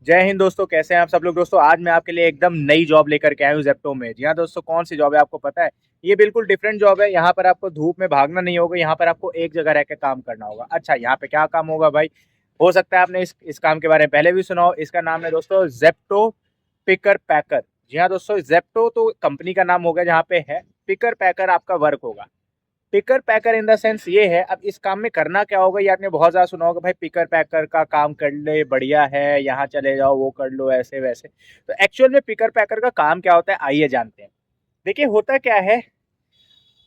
जय हिंद दोस्तों, कैसे हैं आप सब लोग। दोस्तों आज मैं आपके लिए एकदम नई जॉब लेकर के आया हूँ ज़ेप्टो में। जी हाँ दोस्तों, कौन सी जॉब है आपको पता है? ये बिल्कुल डिफरेंट जॉब है। यहाँ पर आपको धूप में भागना नहीं होगा, यहाँ पर आपको एक जगह रह के काम करना होगा। अच्छा, यहाँ पे क्या काम होगा भाई? हो सकता है आपने इस काम के बारे में पहले भी सुना हो। इसका नाम है दोस्तों ज़ेप्टो पिकर पैकर। जी हाँ दोस्तों, ज़ेप्टो तो कंपनी का नाम हो गया जहाँ पे है, पिकर पैकर आपका वर्क होगा। Picker packer in the sense ये है, अब इस काम में करना क्या होगा ये आपने बहुत ज़्यादा सुना होगा भाई, पिकर पैकर का काम कर ले बढ़िया है, यहाँ चले जाओ वो कर लो ऐसे वैसे। तो एक्चुअल में पिकर पैकर का काम क्या होता है आइए जानते हैं। देखिए होता क्या है,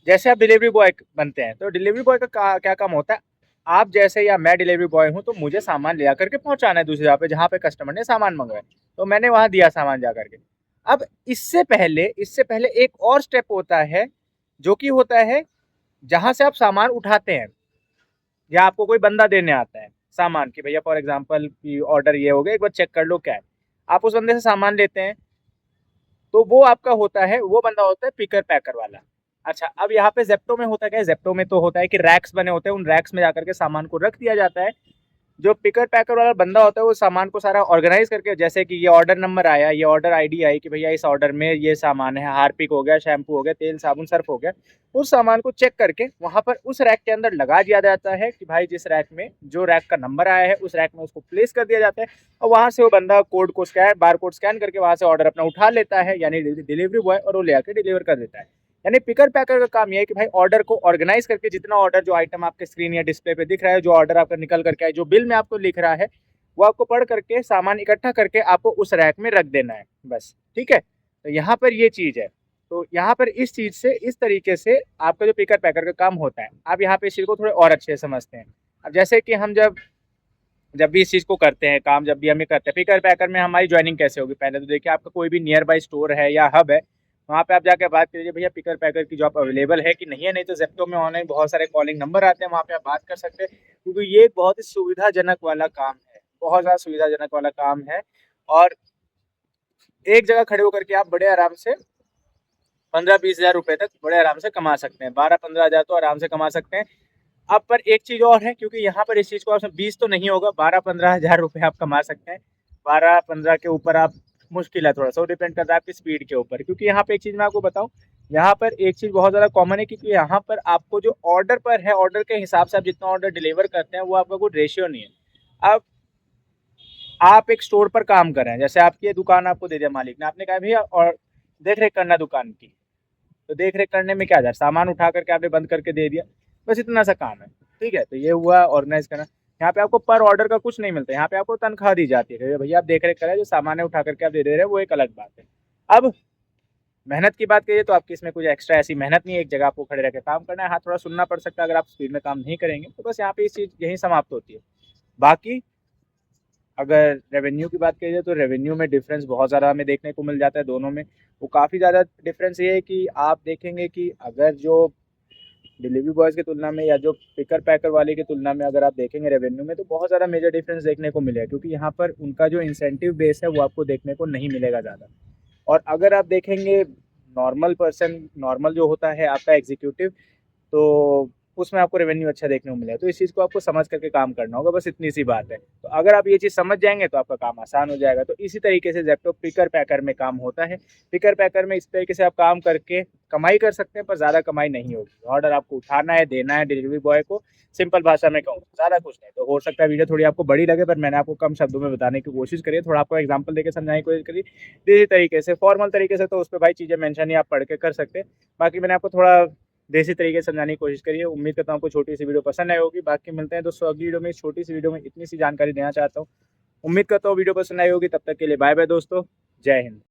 जैसे आप डिलीवरी बॉय बनते हैं तो डिलीवरी बॉय का क्या काम होता है। आप जैसे या मैं डिलीवरी बॉय हूँ तो मुझे सामान ले आकर के पहुंचाना है दूसरी जगह पे जहाँ पे कस्टमर ने सामान मंगवाया, तो मैंने वहां दिया सामान जा करके। अब इससे पहले एक और स्टेप होता है, जो कि होता है जहां से आप सामान उठाते हैं या आपको कोई बंदा देने आता है सामान की, भैया फॉर एग्जांपल कि ऑर्डर ये हो गया, एक बार चेक कर लो क्या है। आप उस बंदे से सामान लेते हैं, तो वो आपका होता है, वो बंदा होता है पिकर पैकर वाला। अच्छा, अब यहाँ पे जेप्टो में होता क्या है, जेप्टो में तो होता है कि रैक्स बने होते हैं, उन रैक्स में जाकर के सामान को रख दिया जाता है। जो पिकर पैकर वाला बंदा होता है वो सामान को सारा ऑर्गेनाइज करके, जैसे कि ये ऑर्डर नंबर आया, ये ऑर्डर आईडी आई कि भैया इस ऑर्डर में ये सामान है, हार्पिक हो गया, शैम्पू हो गया, तेल साबुन सर्फ हो गया। उस सामान को चेक करके वहां पर उस रैक के अंदर लगा दिया जाता है कि भाई जिस रैक में जो रैक का नंबर आया है उस रैक में उसको प्लेस कर दिया जाता है। और वहां से वो बंदा कोड को स्कैन, बार कोड स्कैन करके वहां से ऑर्डर अपना उठा लेता है, यानी डिलीवरी बॉय, और वो ले आके डिलीवर कर देता है। यानी पिकर पैकर का काम यह है कि भाई ऑर्डर को ऑर्गेनाइज करके, जितना ऑर्डर जो आइटम आपके स्क्रीन या डिस्प्ले पे दिख रहा है, जो ऑर्डर आपका निकल करके आए, जो बिल में आपको लिख रहा है, वो आपको पढ़ करके सामान इकट्ठा करके आपको उस रैक में रख देना है बस। ठीक है, तो यहाँ पर ये चीज है। तो यहाँ पर इस चीज से, इस तरीके से आपका जो पिकर पैकर का काम होता है। आप यहाँ पे इस चीज को थोड़े और अच्छे से समझते हैं। अब जैसे कि हम जब जब भी इस चीज को करते हैं, काम जब भी हम ये करते हैं, पिकर पैकर में हमारी ज्वाइनिंग कैसे होगी? पहले तो देखिए आपका कोई भी नियर बाई स्टोर है या हब है, वहाँ पे आप जाकर बात कीजिए भैया पिकर पैकर की जॉब अवेलेबल है कि नहीं है। नहीं तो जेप्टो में ऑनलाइन बहुत सारे कॉलिंग नंबर आते हैं, वहाँ पे आप बात कर सकते हैं, क्योंकि ये एक बहुत ही सुविधाजनक वाला काम है, बहुत ज़्यादा सुविधाजनक वाला काम है। और एक जगह खड़े होकर के आप बड़े आराम से 15-20 हज़ार रुपए तक बड़े आराम से कमा सकते हैं। 12-15 हज़ार तो आराम से कमा सकते हैं। अब पर एक चीज और है, क्योंकि यहाँ पर इस चीज को आप 20 तो नहीं होगा, 12-15 हज़ार रुपए आप कमा सकते हैं। 12-15 के ऊपर आप मुश्किल है थोड़ा सा, वो डिपेंड करता है आपकी स्पीड के ऊपर। क्योंकि यहाँ पे एक चीज मैं आपको बताऊँ, यहाँ पर एक चीज बहुत ज्यादा कॉमन है, क्योंकि यहाँ पर आपको जो ऑर्डर पर है, ऑर्डर के हिसाब से आप जितना ऑर्डर डिलीवर करते हैं वो आपका कोई रेशियो नहीं है। अब आप एक स्टोर पर काम कर रहे हैं, जैसे आपकी ये दुकान आपको दे दिया मालिक ने, आपने कहा भैया और देख रेख करना दुकान की, तो देख रेख करने में क्या जा, सामान उठा करके आपने बंद करके दे दिया, बस इतना सा काम है। ठीक है, तो ये हुआ ऑर्गेनाइज करना। यहाँ पे आपको पर ऑर्डर का कुछ नहीं मिलता, यहाँ पे आपको तनख्वाह दी जाती है, भैया आप देख रेख करें, जो सामान है उठा करके आप दे रहे हैं, वो एक अलग बात है। अब मेहनत की बात करिए तो आपकी इसमें कुछ एक्स्ट्रा ऐसी मेहनत नहीं है, एक जगह आपको खड़े रह के काम करना है। हाँ, थोड़ा सुनना पड़ सकता है अगर आप स्पीड में काम नहीं करेंगे, तो बस यहाँ पे इस चीज़ यही समाप्त होती है। बाकी अगर रेवेन्यू की बात की जाए तो रेवेन्यू में डिफरेंस बहुत ज़्यादा हमें देखने को मिल जाता है दोनों में। वो काफ़ी ज़्यादा डिफरेंस ये है कि आप देखेंगे कि अगर जो डिलीवरी बॉयज़ की तुलना में या जो पिकर पैकर वाले की तुलना में अगर आप देखेंगे रेवेन्यू में, तो बहुत ज़्यादा मेजर डिफरेंस देखने को मिलेगा, क्योंकि यहाँ पर उनका जो इंसेंटिव बेस है वो आपको देखने को नहीं मिलेगा ज़्यादा। और अगर आप देखेंगे नॉर्मल पर्सन, नॉर्मल जो होता है आपका एग्जीक्यूटिव, तो उसमें आपको रेवेन्यू अच्छा देखने को मिलेगा। तो इस चीज़ को आपको समझ करके काम करना होगा, बस इतनी सी बात है। तो अगर आप ये चीज़ समझ जाएंगे तो आपका काम आसान हो जाएगा। तो इसी तरीके से जेप्टो पिकर पैकर में काम होता है। पिकर पैकर में इस तरीके से आप काम करके कमाई कर सकते हैं, पर ज़्यादा कमाई नहीं होगी। ऑर्डर आपको उठाना है, देना है डिलीवरी बॉय को। सिंपल भाषा में कहूँ, ज़्यादा कुछ नहीं। तो हो सकता है वीडियो थोड़ी आपको बड़ी लगे, पर मैंने आपको कम शब्दों में बताने की कोशिश करी है, थोड़ा आपको एग्जाम्पल देकर समझाने की कोशिश करी। इसी तरीके से फॉर्मल तरीके से तो उस पर भाई चीज़ें मेंशन ही आप पढ़ के कर सकते हैं। बाकी मैंने आपको थोड़ा देसी तरीके से समझाने की कोशिश करी है। उम्मीद करता हूँ आपको छोटी सी वीडियो पसंद आई होगी। बाकी मिलते हैं दोस्तों अगली वीडियो में। इस छोटी सी वीडियो में इतनी सी जानकारी देना चाहता हूँ। उम्मीद करता हूँ वीडियो पसंद आई होगी। तब तक के लिए बाय बाय दोस्तों, जय हिंद।